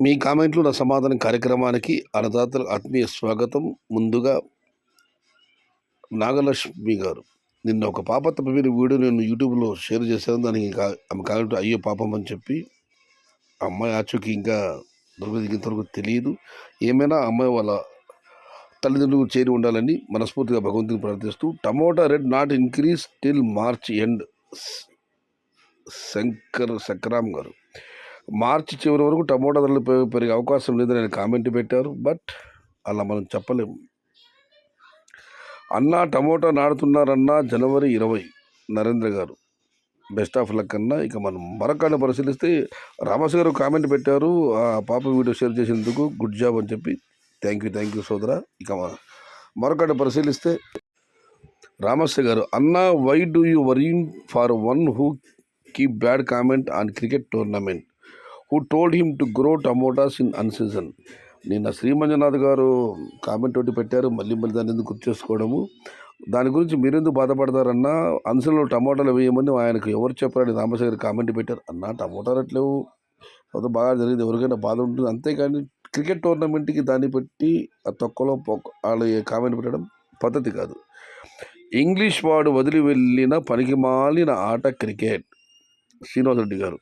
మీ కామెంట్లు నా సమాధానం కార్యక్రమానికి అన్నదాతలకు ఆత్మీయ స్వాగతం. ముందుగా నాగలక్ష్మి గారు, నిన్న ఒక పాప తప్పిపోయిన వీడియో నేను యూట్యూబ్లో షేర్ చేశాను. దానికి ఆమె కామెంట్ అయ్యో పాపం అని చెప్పి, ఆ అమ్మాయి ఆచూకీ ఇంకా ఇంతవరకు తెలియదు. ఏమైనా అమ్మాయి వాళ్ళ తల్లిదండ్రులు చేరి ఉండాలని మనస్ఫూర్తిగా భగవంతుని ప్రార్థిస్తూ, tomato rate not increase till March end. Shankaram గారు, మార్చి చివరి వరకు టమోటా ధరలు పెరిగే అవకాశం లేదని ఆయన కామెంట్ పెట్టారు. బట్ అలా మనం చెప్పలేము. అన్నా టమోటా నాడుతున్నారన్నా జనవరి 20 నరేంద్ర గారు, బెస్ట్ ఆఫ్ లక్ అన్నా. ఇక మనం మరొకరిని పరిశీలిస్తే రామస్ గారు కామెంట్ పెట్టారు, ఆ పాప వీడియో షేర్ చేసేందుకు గుడ్ జాబ్ అని చెప్పి. థ్యాంక్ యూ సోదరా. ఇక మరొకరిని పరిశీలిస్తే రామస్య గారు, అన్నా why do you worrying for one who keep bad comment on cricket tournament who told him to grow tomatoes in unseason. నిన్న శ్రీమంజనాథ్ గారు కామెంట్ ఒకటి పెట్టారు, మళ్ళీ దాన్ని ఎందుకు గుర్తు చేసుకోవడము. దాని గురించి మీరెందుకు బాధపడతారన్నా, అన్సీజన్లో టమోటాలు వేయమని ఆయనకు ఎవరు చెప్పారని రామస్య గారు కామెంట్ పెట్టారు. అన్నా టమోటాలు అట్లేవు, అది బాగా జరిగింది, ఎవరికైనా బాధ ఉంటుంది. అంతేకాని క్రికెట్ టోర్నమెంట్కి దాన్ని పెట్టి ఆ తొక్కలో వాళ్ళు కామెంట్ పెట్టడం పద్ధతి కాదు. ఇంగ్లీష్ వాడు వదిలి వెళ్ళిన పనికి మాలిన ఆట క్రికెట్. శ్రీనివాస్ రెడ్డి గారు,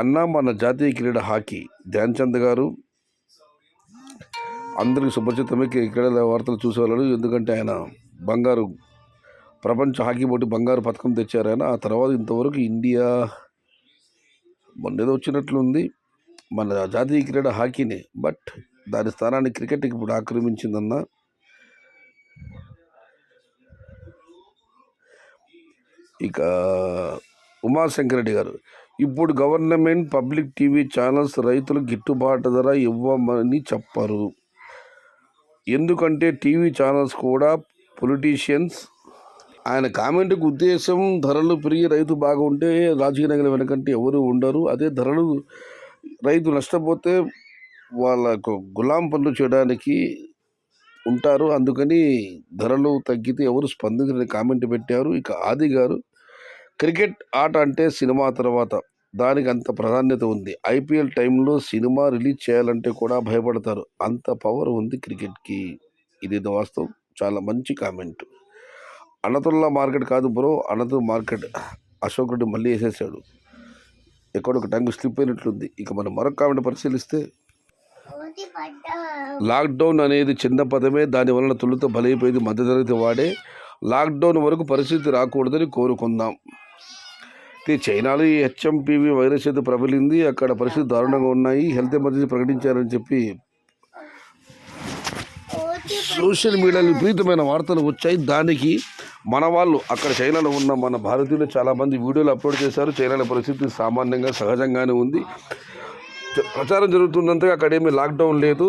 అన్న మన జాతీయ క్రీడ హాకీ. ధ్యాన్ చంద్ గారు, అందరికీ సుపరిచితమే క్రీడల వార్తలు చూసేవాళ్ళు, ఎందుకంటే ఆయన బంగారు ప్రపంచ హాకీ పోటీ బంగారు పథకం తెచ్చారు ఆయన. ఆ తర్వాత ఇంతవరకు ఇండియా మొన్నేదో వచ్చినట్లుంది, మన జాతీయ క్రీడ హాకీనే. బట్ దాని స్థానాన్ని క్రికెట్ ఇప్పుడు ఆక్రమించిందన్న. ఇక ఉమాశంకర్ రెడ్డి గారు, ఇప్పుడు గవర్నమెంట్ పబ్లిక్ టీవీ ఛానల్స్ రైతులకు గిట్టుబాటు ధర ఇవ్వమని చెప్పరు, ఎందుకంటే టీవీ ఛానల్స్ కూడా పొలిటీషియన్స్. ఆయన కామెంట్కి ఉద్దేశం ధరలు పెరిగి రైతు బాగుంటే రాజకీయ నాయకుల వెనకంటే ఎవరు ఉండరు. అదే ధరలు రైతు నష్టపోతే వాళ్ళకు గులాం పనులు చేయడానికి ఉంటారు, అందుకని ధరలు తగ్గితే ఎవరు స్పందించని కామెంట్ పెట్టారు. ఇక ఆది గారు, క్రికెట్ ఆట అంటే సినిమా తర్వాత దానికి అంత ప్రాధాన్యత ఉంది. ఐపీఎల్ టైంలో సినిమా రిలీజ్ చేయాలంటే కూడా భయపడతారు, అంత పవర్ ఉంది క్రికెట్కి. ఇదేదో వాస్తవం. చాలా మంచి కామెంట్. అన్నతుల్లా మార్కెట్ కాదు బ్రో, అన్నతు మార్కెట్. అశోక్ రెడ్డి మళ్ళీ వేసేసాడు, ఎక్కడొక టంగ్ స్లిప్ అయినట్లుంది. ఇక మనం మరొక కామెంట్ పరిశీలిస్తే, లాక్డౌన్ అనేది చిన్న పదమే, దాని వలన తొలుత బలైపోయేది మధ్యతరగతి వాడే. లాక్డౌన్ వరకు పరిస్థితి రాకూడదని కోరుకుందాం. చైనాలో ఈ హెచ్ఎంపీవీ వైరస్ అయితే ప్రబలింది, అక్కడ పరిస్థితి దారుణంగా ఉన్నాయి. హెల్త్ ఎమర్జెన్సీ ప్రకటించారని చెప్పి సోషల్ మీడియాలో విపరీతమైన వార్తలు వచ్చాయి. దానికి మన వాళ్ళు అక్కడ చైనాలో ఉన్న మన భారతీయులు చాలామంది వీడియోలు అప్లోడ్ చేశారు. చైనాలో పరిస్థితి సామాన్యంగా సహజంగానే ఉంది, ప్రచారం జరుగుతున్నంతగా అక్కడేమీ లాక్డౌన్ లేదు,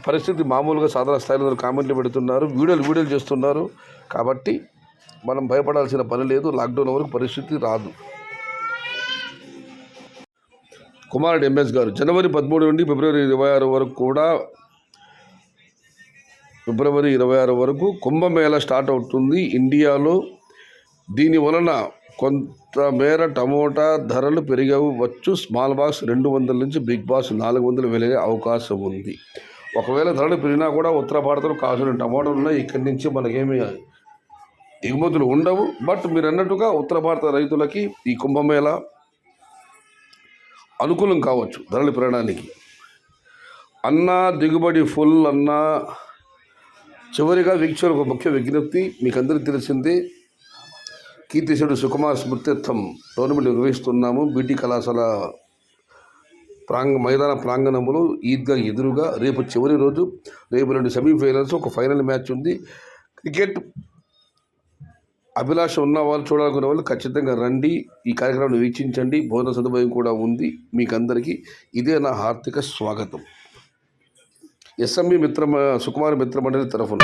పరిస్థితి మామూలుగా సాధారణ స్థాయిలో కామెంట్లు పెడుతున్నారు, వీడియోలు చేస్తున్నారు. కాబట్టి మనం భయపడాల్సిన పని లేదు, లాక్డౌన్ వరకు పరిస్థితి రాదు. కుమారుడు ఎంఎస్ గారు, జనవరి 13 నుండి ఫిబ్రవరి 26 వరకు కూడా ఫిబ్రవరి 26 వరకు కుంభమేళా స్టార్ట్ అవుతుంది ఇండియాలో. దీని వలన కొంతమేర టమోటా ధరలు పెరగవచ్చు. స్మాల్ బాక్స్ 200 నుంచి బిగ్ బాక్స్ 400 వెలిగే అవకాశం ఉంది. ఒకవేళ ధరలు పెరిగినా కూడా ఉత్తర భారతంలో కావాల్సిన టమోటాలు ఉన్నాయి, ఇక్కడి నుంచి మనకేమీ ఎగుమతులు ఉండవు. బట్ మీరు అన్నట్టుగా ఉత్తర భారత రైతులకి ఈ కుంభమేళా అనుకూలం కావచ్చు ధరలు పెరగడానికి. అన్నా దిగుబడి ఫుల్ అన్నా. చివరిగా వీక్షకులకు ఒక ముఖ్య విజ్ఞప్తి, మీకు అందరికీ తెలిసిందే, కీర్తిశేషుడు సుకుమార్ స్మృత్యర్థం టోర్నమెంట్ నిర్వహిస్తున్నాము బీటీ కళాశాల మైదాన ప్రాంగణంలో ఈద్గా ఎదురుగా. రేపు చివరి రోజు, రేపు 2 సెమీఫైనల్స్, ఒక ఫైనల్ మ్యాచ్ ఉంది. క్రికెట్ అభిలాష ఉన్న వాళ్ళు, చూడాలనుకునే వాళ్ళు ఖచ్చితంగా రండి, ఈ కార్యక్రమాన్ని వీక్షించండి. భోజన సదుపాయం కూడా ఉంది మీకందరికీ. ఇదే నా హార్దిక స్వాగతం. ఎస్ఎంఈ సుకుమార్ మిత్ర మండలి తరఫున.